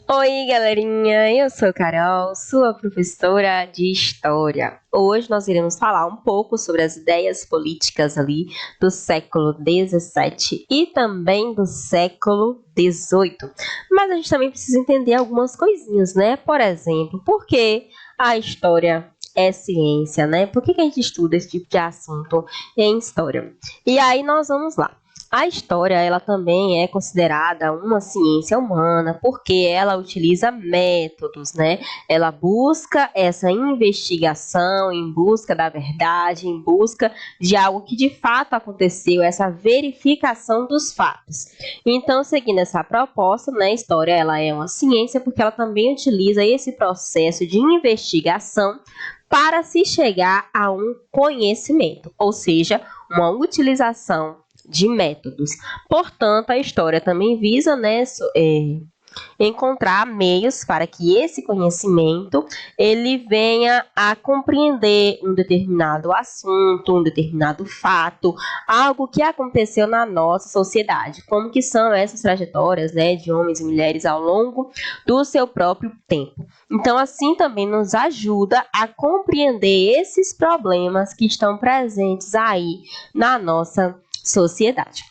Oi, galerinha! Eu sou Carol, sua professora de História. Hoje nós iremos falar um pouco sobre as ideias políticas ali do século XVII e também do século XVIII. Mas a gente também precisa entender algumas coisinhas, né? Por exemplo, por que a história é ciência, né? Por que a gente estuda esse tipo de assunto em história? E aí nós vamos lá. A história, ela também é considerada uma ciência humana, porque ela utiliza métodos, né? Ela busca essa investigação em busca da verdade, em busca de algo que de fato aconteceu, essa verificação dos fatos. Então, seguindo essa proposta, né, a história ela é uma ciência porque ela também utiliza esse processo de investigação para se chegar a um conhecimento, ou seja, uma utilização de métodos. Portanto, a história também visa, né, encontrar meios para que esse conhecimento ele venha a compreender um determinado assunto, um determinado fato, algo que aconteceu na nossa sociedade, como que são essas trajetórias, né, de homens e mulheres ao longo do seu próprio tempo. Então, assim também nos ajuda a compreender esses problemas que estão presentes aí na nossa sociedade.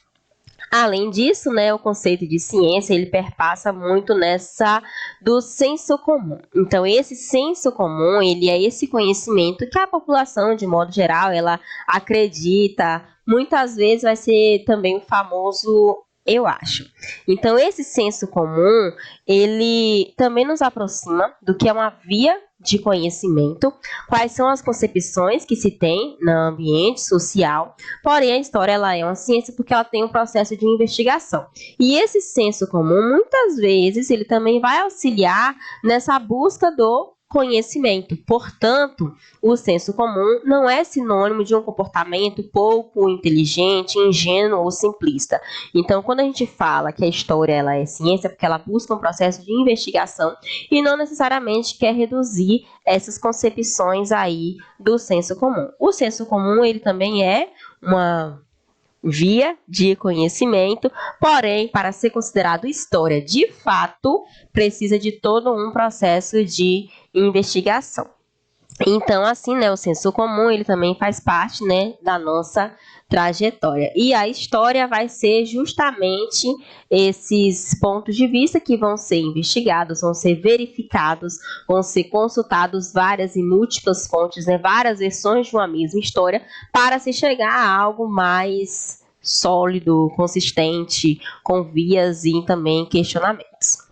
Além disso, né, o conceito de ciência ele perpassa muito nessa do senso comum. Então, esse senso comum ele é esse conhecimento que a população, de modo geral, ela acredita. Muitas vezes vai ser também o famoso eu acho. Então, esse senso comum, ele também nos aproxima do que é uma via de conhecimento, quais são as concepções que se tem no ambiente social. Porém, a história ela é uma ciência porque ela tem um processo de investigação. E esse senso comum, muitas vezes, ele também vai auxiliar nessa busca do conhecimento. Portanto, o senso comum não é sinônimo de um comportamento pouco inteligente, ingênuo ou simplista. Então, quando a gente fala que a história ela é ciência, é porque ela busca um processo de investigação e não necessariamente quer reduzir essas concepções aí do senso comum. O senso comum, ele também é uma via de conhecimento, porém, para ser considerado história de fato, precisa de todo um processo de investigação. Então, assim, né, o senso comum, ele também faz parte, né, da nossa trajetória. E a história vai ser justamente esses pontos de vista que vão ser investigados, vão ser verificados, vão ser consultados várias e múltiplas fontes, né, várias versões de uma mesma história, para se chegar a algo mais sólido, consistente, com vias e também questionamentos.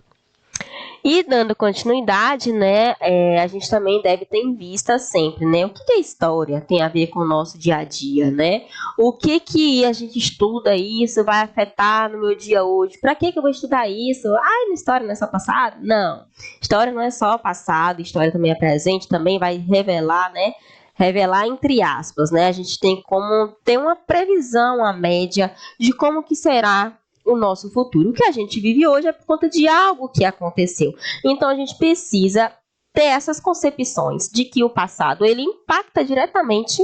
E dando continuidade, né, a gente também deve ter em vista sempre, né, o que a história tem a ver com o nosso dia a dia, né? O que a gente estuda isso vai afetar no meu dia hoje? Para que eu vou estudar isso? Ai, na história não é só passado? Não. História não é só passado, história também é presente, também vai revelar, né? Revelar entre aspas, né? A gente tem como ter uma previsão, uma média de como que será o nosso futuro. O que a gente vive hoje é por conta de algo que aconteceu. Então a gente precisa ter essas concepções de que o passado ele impacta diretamente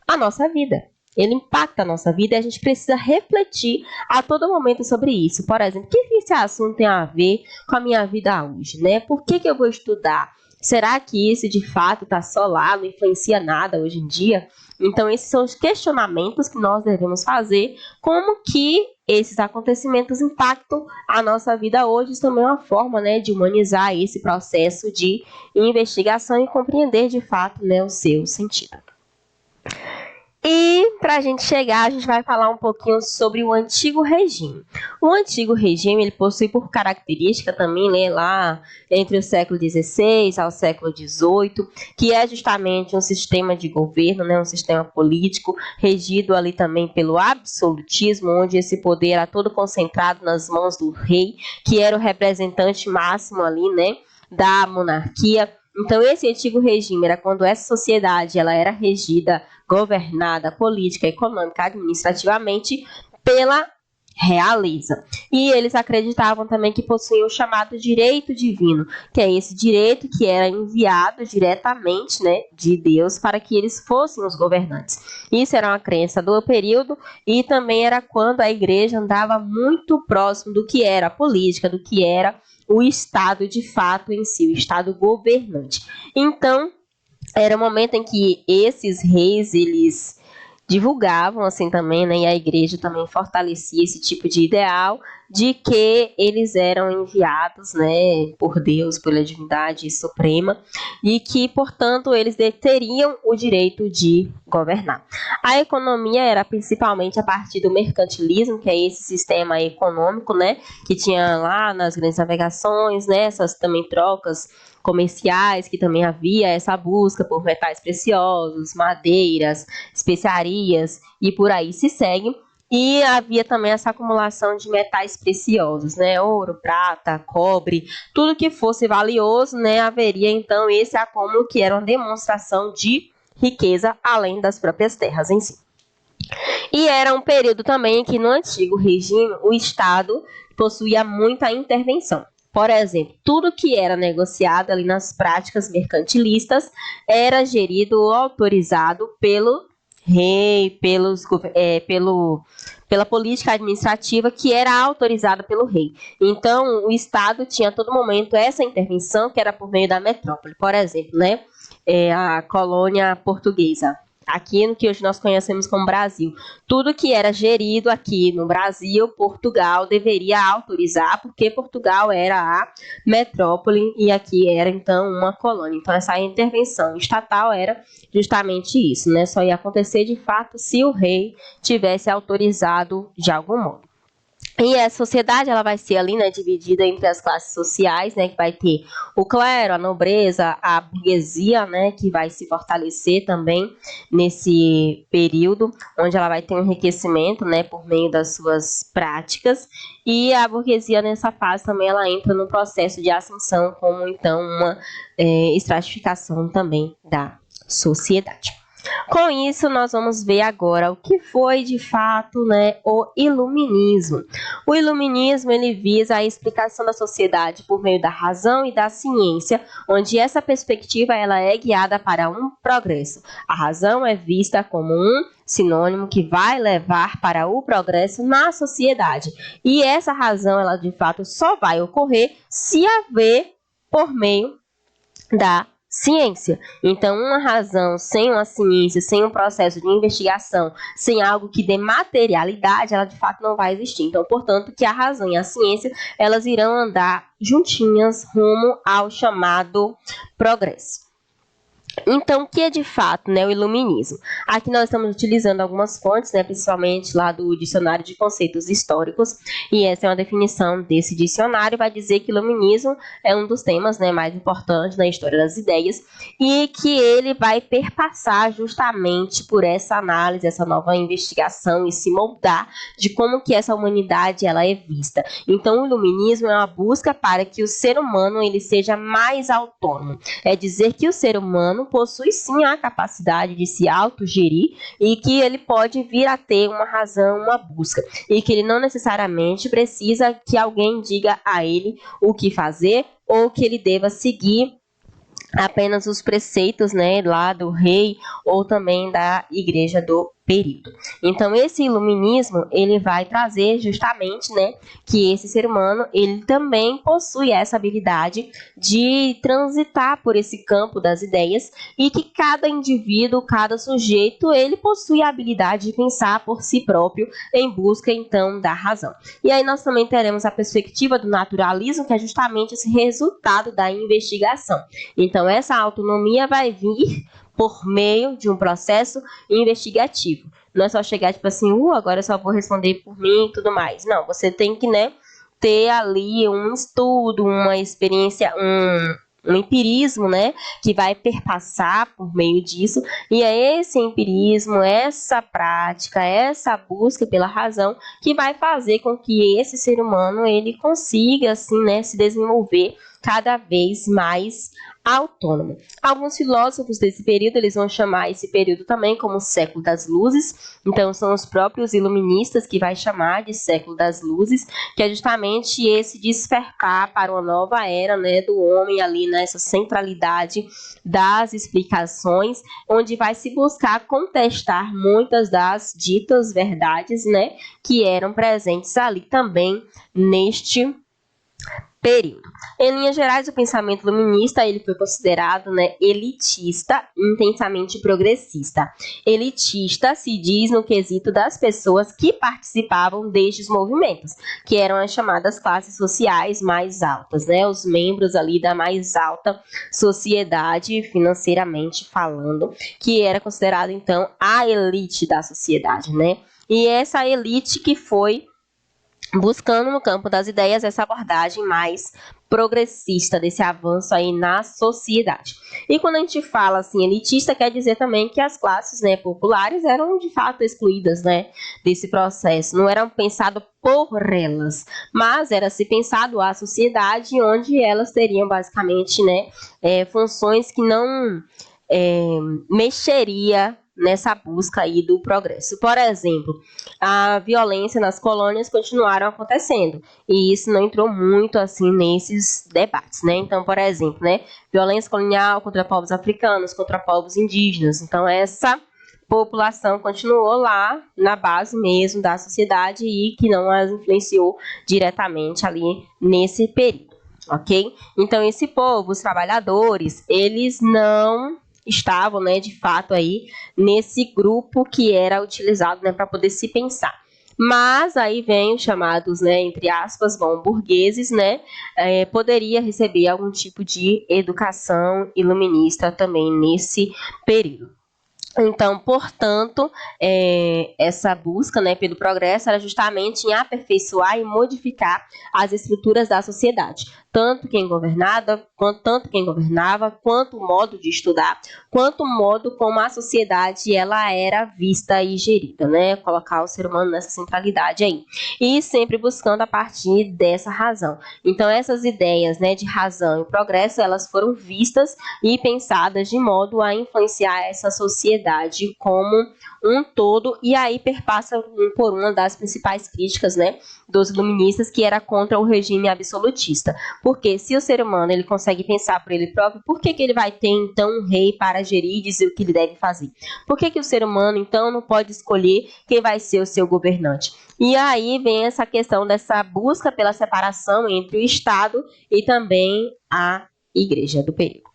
a nossa vida. Ele impacta a nossa vida e a gente precisa refletir a todo momento sobre isso. Por exemplo, o que esse assunto tem a ver com a minha vida hoje, né? Por que eu vou estudar? Será que isso de fato está só lá, não influencia nada hoje em dia? Então, esses são os questionamentos que nós devemos fazer, como que esses acontecimentos impactam a nossa vida hoje. Isso também é uma forma, né, de humanizar esse processo de investigação e compreender de fato, né, o seu sentido. E para a gente chegar, a gente vai falar um pouquinho sobre o Antigo Regime. O Antigo Regime ele possui por característica também, né, lá entre o século XVI ao século XVIII, que é justamente um sistema de governo, né, um sistema político regido ali também pelo absolutismo, onde esse poder era todo concentrado nas mãos do rei, que era o representante máximo ali, né, da monarquia. Então, esse antigo regime era quando essa sociedade ela era regida, governada política, econômica, administrativamente pela realeza. E eles acreditavam também que possuíam o chamado direito divino, que é esse direito que era enviado diretamente, né, de Deus para que eles fossem os governantes. Isso era uma crença do período e também era quando a igreja andava muito próximo do que era a política, do que era o Estado de fato em si, o Estado governante. Então, era um momento em que esses reis, eles divulgavam assim também, né, e a igreja também fortalecia esse tipo de ideal de que eles eram enviados, né, por Deus, pela divindade suprema, e que, portanto, eles teriam o direito de governar. A economia era principalmente a partir do mercantilismo, que é esse sistema econômico, né, que tinha lá nas grandes navegações, né, essas também trocas comerciais, que também havia essa busca por metais preciosos, madeiras, especiarias e por aí se segue. E havia também essa acumulação de metais preciosos, né? Ouro, prata, cobre, tudo que fosse valioso, né? Haveria então esse acúmulo que era uma demonstração de riqueza além das próprias terras em si. E era um período também em que no antigo regime o Estado possuía muita intervenção. Por exemplo, tudo que era negociado ali nas práticas mercantilistas era gerido ou autorizado pelo rei, pela política administrativa que era autorizada pelo rei. Então, o Estado tinha a todo momento essa intervenção que era por meio da metrópole. Por exemplo, né, a colônia portuguesa, aqui no que hoje nós conhecemos como Brasil. Tudo que era gerido aqui no Brasil, Portugal deveria autorizar, porque Portugal era a metrópole e aqui era então uma colônia. Então essa intervenção estatal era justamente isso, né? Só ia acontecer de fato se o rei tivesse autorizado de algum modo. E a sociedade ela vai ser ali, né, dividida entre as classes sociais, né, que vai ter o clero, a nobreza, a burguesia, né, que vai se fortalecer também nesse período, onde ela vai ter um enriquecimento, né, por meio das suas práticas. E a burguesia nessa fase também ela entra no processo de ascensão como então uma estratificação também da sociedade. Com isso, nós vamos ver agora o que foi de fato, né, o iluminismo. O iluminismo ele visa a explicação da sociedade por meio da razão e da ciência, onde essa perspectiva ela é guiada para um progresso. A razão é vista como um sinônimo que vai levar para o progresso na sociedade. E essa razão, ela de fato só vai ocorrer se haver por meio da ciência. Então, uma razão sem uma ciência, sem um processo de investigação, sem algo que dê materialidade, ela de fato não vai existir. Então, portanto, que a razão e a ciência, elas irão andar juntinhas rumo ao chamado progresso. Então, o que é de fato, né, o iluminismo? Aqui nós estamos utilizando algumas fontes, né, principalmente lá do Dicionário de Conceitos Históricos, e essa é uma definição desse dicionário, vai dizer que o iluminismo é um dos temas, né, mais importantes na história das ideias, e que ele vai perpassar justamente por essa análise, essa nova investigação e se moldar de como que essa humanidade ela é vista. Então, o iluminismo é uma busca para que o ser humano ele seja mais autônomo. É dizer que o ser humano possui sim a capacidade de se autogerir e que ele pode vir a ter uma razão, uma busca, e que ele não necessariamente precisa que alguém diga a ele o que fazer ou que ele deva seguir apenas os preceitos, né, lá do rei ou também da igreja do período. Então, esse iluminismo, ele vai trazer justamente, né, que esse ser humano, ele também possui essa habilidade de transitar por esse campo das ideias e que cada indivíduo, cada sujeito, ele possui a habilidade de pensar por si próprio em busca, então, da razão. E aí nós também teremos a perspectiva do naturalismo, que é justamente esse resultado da investigação. Então, essa autonomia vai vir por meio de um processo investigativo. Não é só chegar tipo assim, agora eu só vou responder por mim e tudo mais. Não, você tem que, né, ter ali um estudo, uma experiência, um empirismo, né, que vai perpassar por meio disso, e é esse empirismo, essa prática, essa busca pela razão que vai fazer com que esse ser humano ele consiga assim, né, se desenvolver cada vez mais autônomo. Alguns filósofos desse período, eles vão chamar esse período também como século das luzes, então são os próprios iluministas que vai chamar de século das luzes, que é justamente esse despertar para uma nova era, né, do homem ali nessa centralidade das explicações, onde vai se buscar contestar muitas das ditas verdades, né, que eram presentes ali também neste período. Em linhas gerais, o pensamento iluminista ele foi considerado, né, elitista, intensamente progressista. Elitista se diz no quesito das pessoas que participavam destes movimentos, que eram as chamadas classes sociais mais altas, né, os membros ali da mais alta sociedade, financeiramente falando, que era considerado então a elite da sociedade, né? E essa elite que foi buscando no campo das ideias essa abordagem mais progressista desse avanço aí na sociedade. E quando a gente fala assim elitista, quer dizer também que as classes, né, populares eram de fato excluídas, né, desse processo, não eram pensadas por elas, mas era se pensado a sociedade onde elas teriam basicamente, né, funções que não mexeria nessa busca aí do progresso. Por exemplo, a violência nas colônias continuaram acontecendo e isso não entrou muito assim nesses debates, né? Então, por exemplo, né, violência colonial contra povos africanos, contra povos indígenas. Então, essa população continuou lá na base mesmo da sociedade e que não as influenciou diretamente ali nesse período, ok? Então, esse povo, os trabalhadores, eles não estavam, né, de fato aí nesse grupo que era utilizado, né, para poder se pensar. Mas aí vem os chamados, né, entre aspas, bom burgueses, né, poderia receber algum tipo de educação iluminista também nesse período. Então, portanto, essa busca, né, pelo progresso era justamente em aperfeiçoar e modificar as estruturas da sociedade, tanto quem governava, quanto o modo de estudar, quanto o modo como a sociedade ela era vista e gerida, né, colocar o ser humano nessa centralidade aí, e sempre buscando a partir dessa razão. Então, essas ideias, né, de razão e progresso, elas foram vistas e pensadas de modo a influenciar essa sociedade como um todo, e aí perpassa por uma das principais críticas, né, dos iluministas, que era contra o regime absolutista. Porque se o ser humano ele consegue pensar por ele próprio, por que ele vai ter então um rei para gerir e dizer o que ele deve fazer? Por que o ser humano então não pode escolher quem vai ser o seu governante? E aí vem essa questão dessa busca pela separação entre o Estado e também a Igreja do período.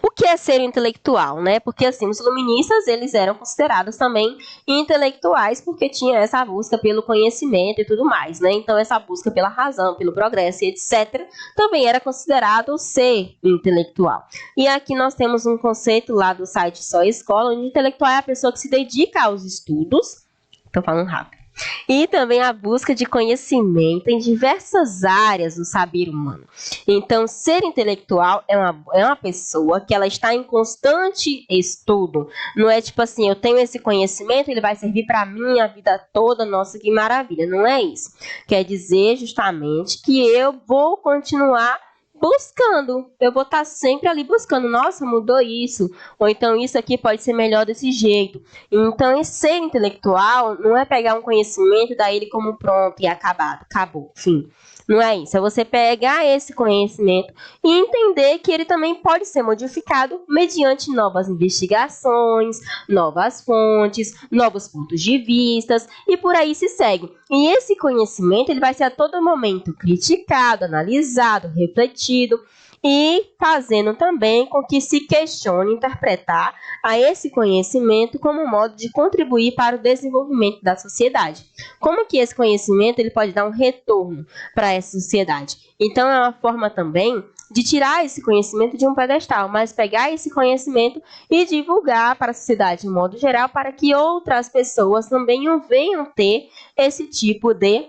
O que é ser intelectual, né? Porque assim, os iluministas, eles eram considerados também intelectuais porque tinha essa busca pelo conhecimento e tudo mais, né? Então essa busca pela razão, pelo progresso e etc, também era considerado ser intelectual. E aqui nós temos um conceito lá do site Só Escola, onde intelectual é a pessoa que se dedica aos estudos, tô falando rápido, e também a busca de conhecimento em diversas áreas do saber humano. Então, ser intelectual é uma pessoa que ela está em constante estudo. Não é tipo assim, eu tenho esse conhecimento, ele vai servir para mim a vida toda, nossa, que maravilha. Não é isso. Quer dizer justamente que eu vou continuar buscando, eu vou estar sempre ali buscando, nossa, mudou isso, ou então isso aqui pode ser melhor desse jeito. Então, ser intelectual não é pegar um conhecimento e dar ele como pronto e acabou, fim. Não é isso, é você pegar esse conhecimento e entender que ele também pode ser modificado mediante novas investigações, novas fontes, novos pontos de vista e por aí se segue. E esse conhecimento ele vai ser a todo momento criticado, analisado, refletido e fazendo também com que se questione interpretar a esse conhecimento como um modo de contribuir para o desenvolvimento da sociedade. Como que esse conhecimento ele pode dar um retorno para essa sociedade? Então, é uma forma também de tirar esse conhecimento de um pedestal, mas pegar esse conhecimento e divulgar para a sociedade de modo geral, para que outras pessoas também venham ter esse tipo de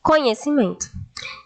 conhecimento.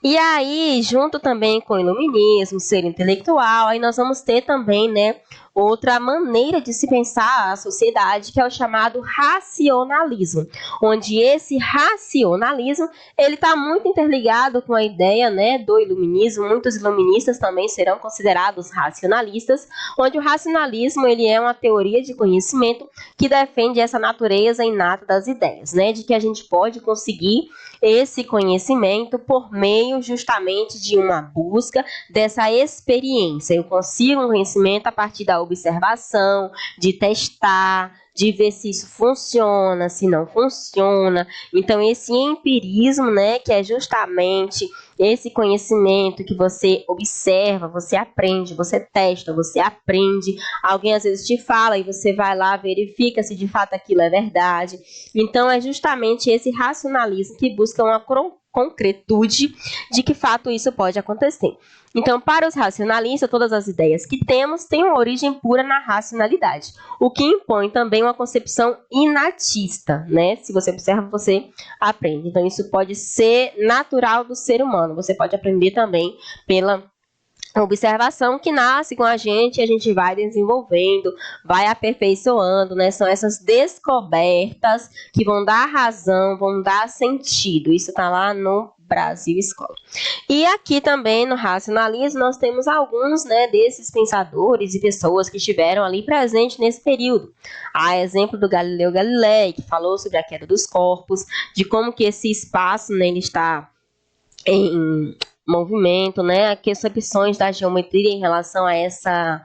E aí, junto também com o iluminismo, ser intelectual, aí nós vamos ter também, né, outra maneira de se pensar a sociedade, que é o chamado racionalismo, onde esse racionalismo ele está muito interligado com a ideia, né, do iluminismo. Muitos iluministas também serão considerados racionalistas, onde o racionalismo ele é uma teoria de conhecimento que defende essa natureza inata das ideias, né, de que a gente pode conseguir esse conhecimento por meio justamente de uma busca dessa experiência. Eu consigo um conhecimento a partir da observação, de testar, de ver se isso funciona, se não funciona. Então, esse empirismo, né, que é justamente esse conhecimento que você observa, você aprende, você testa, você aprende, alguém às vezes te fala e você vai lá, verifica se de fato aquilo é verdade. Então é justamente esse racionalismo que busca uma concretude de que fato isso pode acontecer. Então, para os racionalistas, todas as ideias que temos têm uma origem pura na racionalidade, o que impõe também uma concepção inatista, né? Se você observa, você aprende. Então, isso pode ser natural do ser humano. Você pode aprender também pela observação que nasce com a gente vai desenvolvendo, vai aperfeiçoando, né? São essas descobertas que vão dar razão, vão dar sentido. Isso está lá no Brasil Escola. E aqui também no racionalismo nós temos alguns, né, desses pensadores e pessoas que estiveram ali presentes nesse período. Há exemplo do Galileu Galilei, que falou sobre a queda dos corpos, de como que esse espaço, né, ele está em movimento, né, concepções da geometria em relação a essa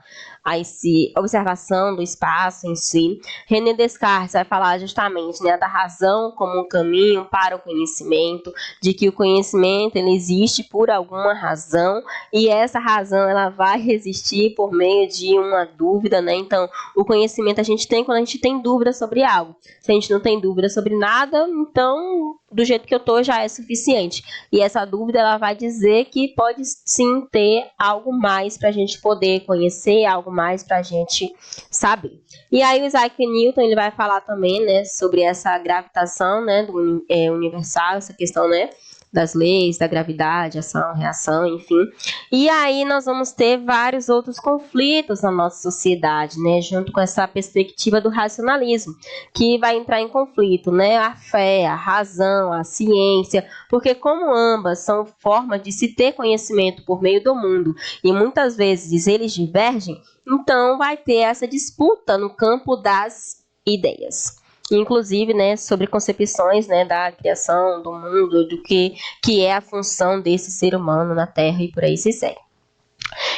observação do espaço em si. René Descartes vai falar justamente, né, da razão como um caminho para o conhecimento, de que o conhecimento ele existe por alguma razão e essa razão ela vai existir por meio de uma dúvida, né? Então, o conhecimento a gente tem quando a gente tem dúvida sobre algo. Se a gente não tem dúvida sobre nada, então do jeito que eu tô já é suficiente. E essa dúvida ela vai dizer que pode sim ter algo mais para a gente poder conhecer, algo mais para a gente saber. E aí o Isaac Newton ele vai falar também, né, sobre essa gravitação, né, do universal, essa questão, né, das leis, da gravidade, ação, reação, enfim. E aí nós vamos ter vários outros conflitos na nossa sociedade, né, junto com essa perspectiva do racionalismo, que vai entrar em conflito, né, a fé, a razão, a ciência, porque como ambas são formas de se ter conhecimento por meio do mundo e muitas vezes eles divergem, então vai ter essa disputa no campo das ideias. Inclusive, né, sobre concepções, né, da criação do mundo, do que é a função desse ser humano na Terra e por aí se segue.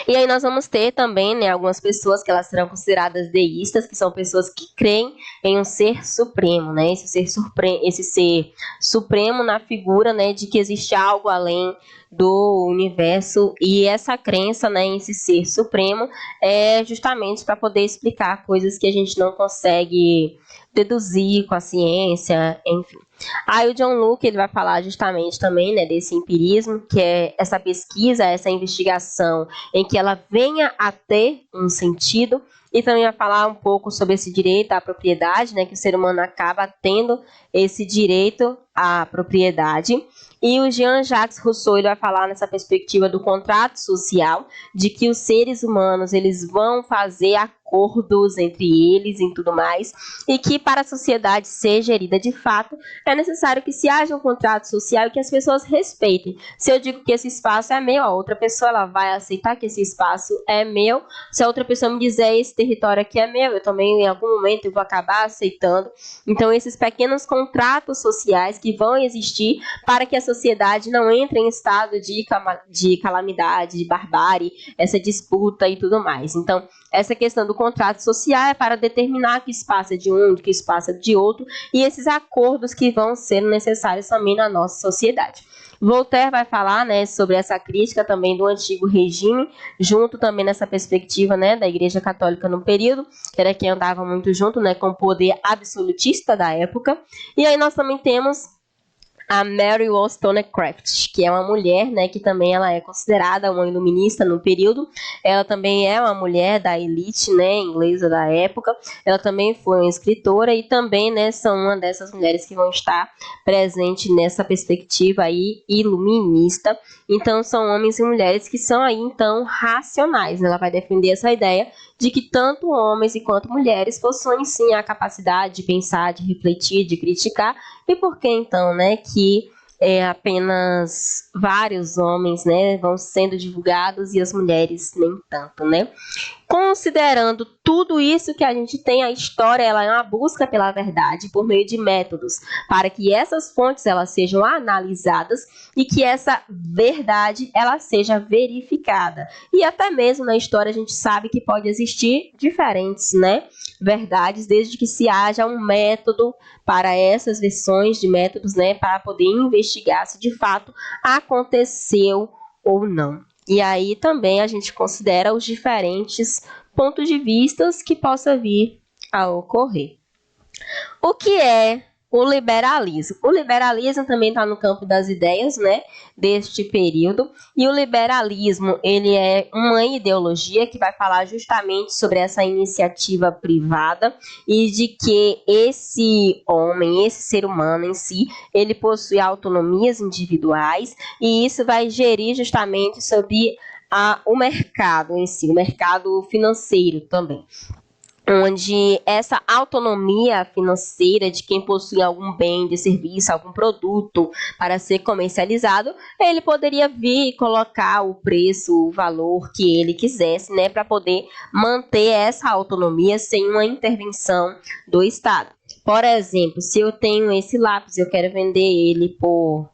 E aí nós vamos ter também, né, algumas pessoas que elas serão consideradas deístas, que são pessoas que creem em um ser supremo, né, esse ser supremo na figura, né, de que existe algo além do universo, e essa crença, né, em esse ser supremo é justamente para poder explicar coisas que a gente não consegue deduzir com a ciência, enfim. Aí o John Locke ele vai falar justamente também, né, desse empirismo, que é essa pesquisa, essa investigação em que ela venha a ter um sentido, e também vai falar um pouco sobre esse direito à propriedade, né, que o ser humano acaba tendo esse direito à propriedade. E o Jean-Jacques Rousseau ele vai falar nessa perspectiva do contrato social, de que os seres humanos eles vão fazer acordos entre eles e tudo mais, e que para a sociedade ser gerida de fato, é necessário que se haja um contrato social e que as pessoas respeitem. Se eu digo que esse espaço é meu, a outra pessoa ela vai aceitar que esse espaço é meu. Se a outra pessoa me dizer esse território aqui é meu, eu também em algum momento eu vou acabar aceitando. Então esses pequenos contratos sociais que vão existir para que a sociedade não entre em estado de calamidade, de barbárie, essa disputa e tudo mais. Então, essa questão do contrato social é para determinar que espaço é de um, que espaço é de outro, e esses acordos que vão ser necessários também na nossa sociedade. Voltaire vai falar, né, sobre essa crítica também do antigo regime, junto também nessa perspectiva, né, da Igreja Católica no período, que era quem andava muito junto, né, com o poder absolutista da época. E aí nós também temos a Mary Wollstonecraft, que é uma mulher, né, que também ela é considerada uma iluminista no período. Ela também é uma mulher da elite, né, inglesa da época. Ela também foi uma escritora e também, né, são uma dessas mulheres que vão estar presentes nessa perspectiva aí iluminista. Então são homens e mulheres que são aí então racionais. Ela vai defender essa ideia de que tanto homens quanto mulheres possuem sim a capacidade de pensar, de refletir, de criticar. E por que então, né, que apenas vários homens, né, vão sendo divulgados e as mulheres nem tanto, né? Considerando tudo isso que a gente tem, a história ela é uma busca pela verdade por meio de métodos, para que essas fontes elas sejam analisadas e que essa verdade ela seja verificada. E até mesmo na história a gente sabe que pode existir diferentes, né, verdades, desde que se haja um método para essas versões de métodos, né, para poder investigar se de fato aconteceu ou não. E aí também a gente considera os diferentes pontos de vista que possa vir a ocorrer. O que é o liberalismo? O liberalismo também está no campo das ideias, né, deste período. E o liberalismo ele é uma ideologia que vai falar justamente sobre essa iniciativa privada e de que esse homem, esse ser humano em si, ele possui autonomias individuais e isso vai gerir justamente sobre o mercado em si, o mercado financeiro também, onde essa autonomia financeira de quem possui algum bem de serviço, algum produto para ser comercializado, ele poderia vir e colocar o preço, o valor que ele quisesse, né, para poder manter essa autonomia sem uma intervenção do Estado. Por exemplo, se eu tenho esse lápis, eu quero vender ele por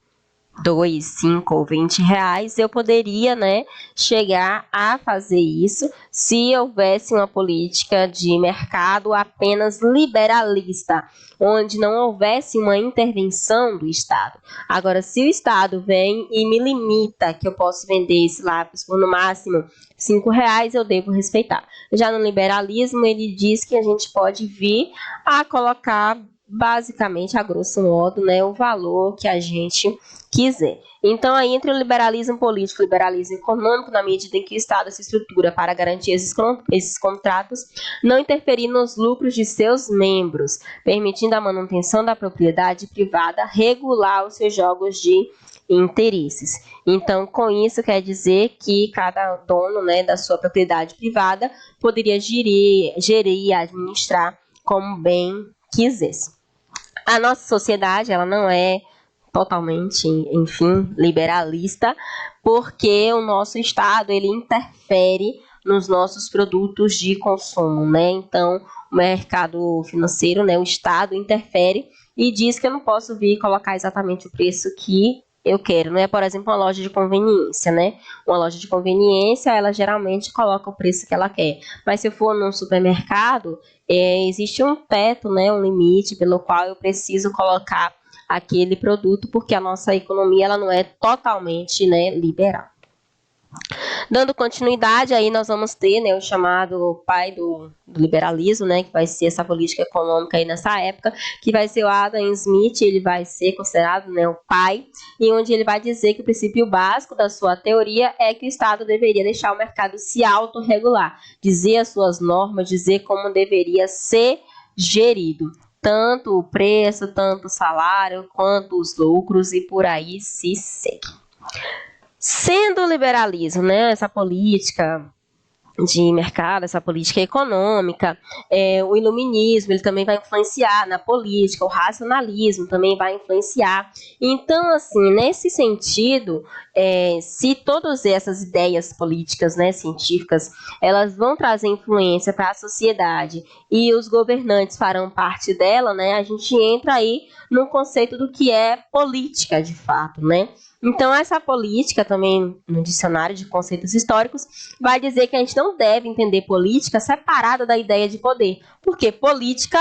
2, 5 ou 20 reais, eu poderia, né, chegar a fazer isso se houvesse uma política de mercado apenas liberalista, onde não houvesse uma intervenção do Estado. Agora, se o Estado vem e me limita que eu posso vender esse lápis por no máximo 5 reais, eu devo respeitar. Já no liberalismo, ele diz que a gente pode vir a colocar basicamente, a grosso modo, né, o valor que a gente quiser. Então, aí entre o liberalismo político e o liberalismo econômico, na medida em que o Estado se estrutura para garantir esses contratos, não interferir nos lucros de seus membros, permitindo a manutenção da propriedade privada, regular os seus jogos de interesses. Então, com isso, quer dizer que cada dono, né, da sua propriedade privada poderia gerir e administrar como bem quisesse. A nossa sociedade, ela não é totalmente, enfim, liberalista, porque o nosso Estado, ele interfere nos nossos produtos de consumo, né? Então, o mercado financeiro, né, o Estado interfere e diz que eu não posso vir colocar exatamente o preço que eu quero, não é, por exemplo, uma loja de conveniência, né? Uma loja de conveniência, ela geralmente coloca o preço que ela quer. Mas se eu for num supermercado, existe um teto, né? Um limite pelo qual eu preciso colocar aquele produto, porque a nossa economia ela não é totalmente, né, liberal. Dando continuidade, aí nós vamos ter, né, o chamado pai do liberalismo, né, que vai ser essa política econômica aí nessa época, que vai ser o Adam Smith, ele vai ser considerado, né, o pai, e onde ele vai dizer que o princípio básico da sua teoria é que o Estado deveria deixar o mercado se autorregular, dizer as suas normas, dizer como deveria ser gerido. Tanto o preço, tanto o salário, quanto os lucros e por aí se segue. Sendo o liberalismo, né, essa política de mercado, essa política econômica, o iluminismo, ele também vai influenciar na política, o racionalismo também vai influenciar. Então, assim, nesse sentido, se todas essas ideias políticas, né, científicas, elas vão trazer influência para a sociedade e os governantes farão parte dela, né, a gente entra aí no conceito do que é política, de fato, né? Então, essa política também, no dicionário de conceitos históricos, vai dizer que a gente não deve entender política separada da ideia de poder, porque política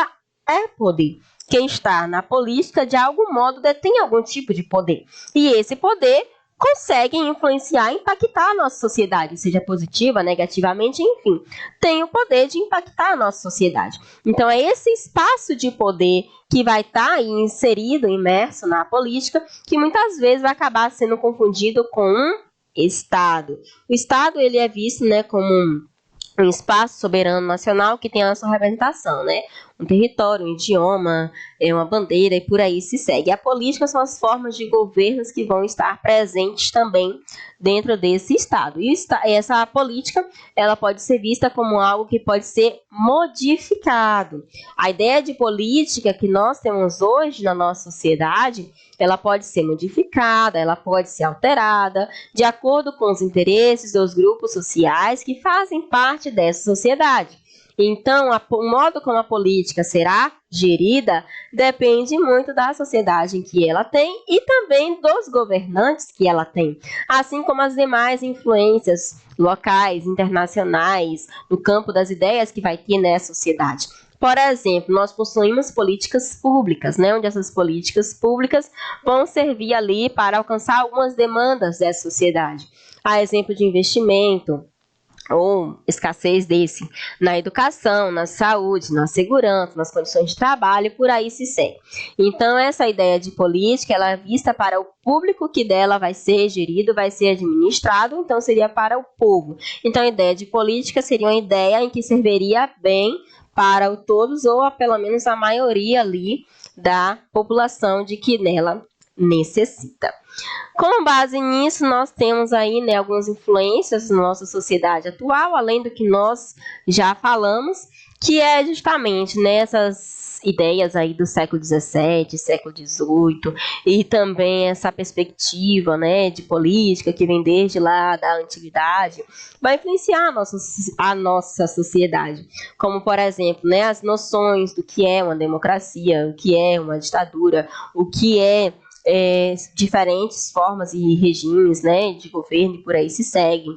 é poder. Quem está na política, de algum modo, detém algum tipo de poder. E esse poder consegue influenciar e impactar a nossa sociedade, seja positiva, negativamente, enfim, tem o poder de impactar a nossa sociedade. Então, é esse espaço de poder que vai estar aí inserido, imerso na política, que muitas vezes vai acabar sendo confundido com um Estado. O Estado, ele é visto, né, como um espaço soberano nacional que tem a sua representação, né? um território, um idioma, uma bandeira e por aí se segue. A política são as formas de governos que vão estar presentes também dentro desse Estado. E essa política, ela pode ser vista como algo que pode ser modificado. A ideia de política que nós temos hoje na nossa sociedade, ela pode ser modificada, ela pode ser alterada, de acordo com os interesses dos grupos sociais que fazem parte dessa sociedade. Então, o modo como a política será gerida depende muito da sociedade em que ela tem e também dos governantes que ela tem, assim como as demais influências locais, internacionais, no campo das ideias que vai ter nessa sociedade. Por exemplo, nós possuímos políticas públicas, né, onde essas políticas públicas vão servir ali para alcançar algumas demandas dessa sociedade. A exemplo de investimento, ou escassez desse, na educação, na saúde, na segurança, nas condições de trabalho, por aí se segue. Então, essa ideia de política, ela é vista para o público que dela vai ser gerido, vai ser administrado, então seria para o povo. Então, a ideia de política seria uma ideia em que serviria bem para todos, ou pelo menos a maioria ali da população de que nela necessita. Com base nisso, nós temos aí, né, algumas influências na nossa sociedade atual, além do que nós já falamos, que é justamente nessas ideias aí do século XVII, século XVIII, e também essa perspectiva, né, de política que vem desde lá da antiguidade, vai influenciar a nossa sociedade, como, por exemplo, né, as noções do que é uma democracia, o que é uma ditadura, o que é diferentes formas e regimes, né, de governo e por aí se seguem.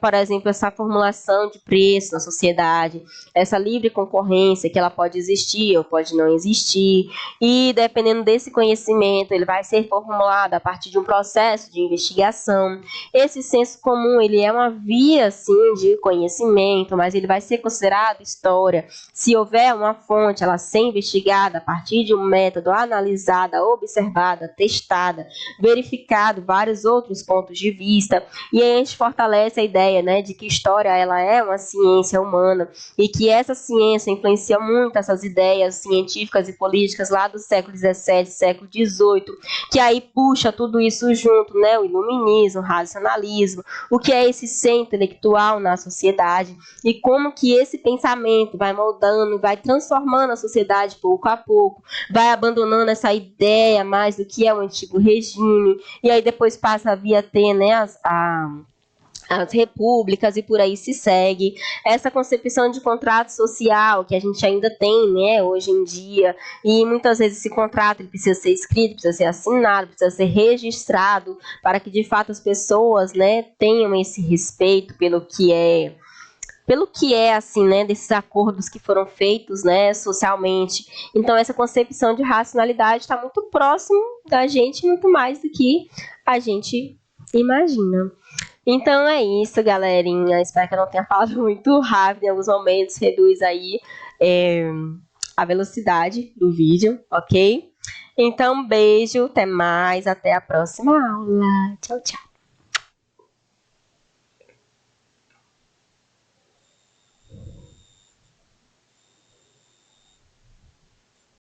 Por exemplo, essa formulação de preço na sociedade, essa livre concorrência que ela pode existir ou pode não existir, e dependendo desse conhecimento, ele vai ser formulado a partir de um processo de investigação. Esse senso comum, ele é uma via, sim, de conhecimento, mas ele vai ser considerado história se houver uma fonte, ela ser investigada a partir de um método, analisada, observada, testada, verificado vários outros pontos de vista, e aí a gente fortalece a ideia, né, de que história ela é uma ciência humana e que essa ciência influencia muito essas ideias científicas e políticas lá do século XVII, século XVIII, que aí puxa tudo isso junto, né, o iluminismo, o racionalismo, o que é esse ser intelectual na sociedade e como que esse pensamento vai moldando, vai transformando a sociedade pouco a pouco, vai abandonando essa ideia mais do que é o antigo regime, e aí depois passa a vir a ter, né, as repúblicas e por aí se segue. Essa concepção de contrato social que a gente ainda tem, né, hoje em dia, e muitas vezes esse contrato ele precisa ser escrito, precisa ser assinado, precisa ser registrado para que de fato as pessoas, né, tenham esse respeito pelo que é assim, né, desses acordos que foram feitos, né, socialmente. Então, essa concepção de racionalidade está muito próximo da gente, muito mais do que a gente imagina. Então, é isso, galerinha. Espero que eu não tenha falado muito rápido em alguns momentos. Reduz aí a velocidade do vídeo, ok? Então, beijo, até mais, até a próxima aula. Tchau, tchau.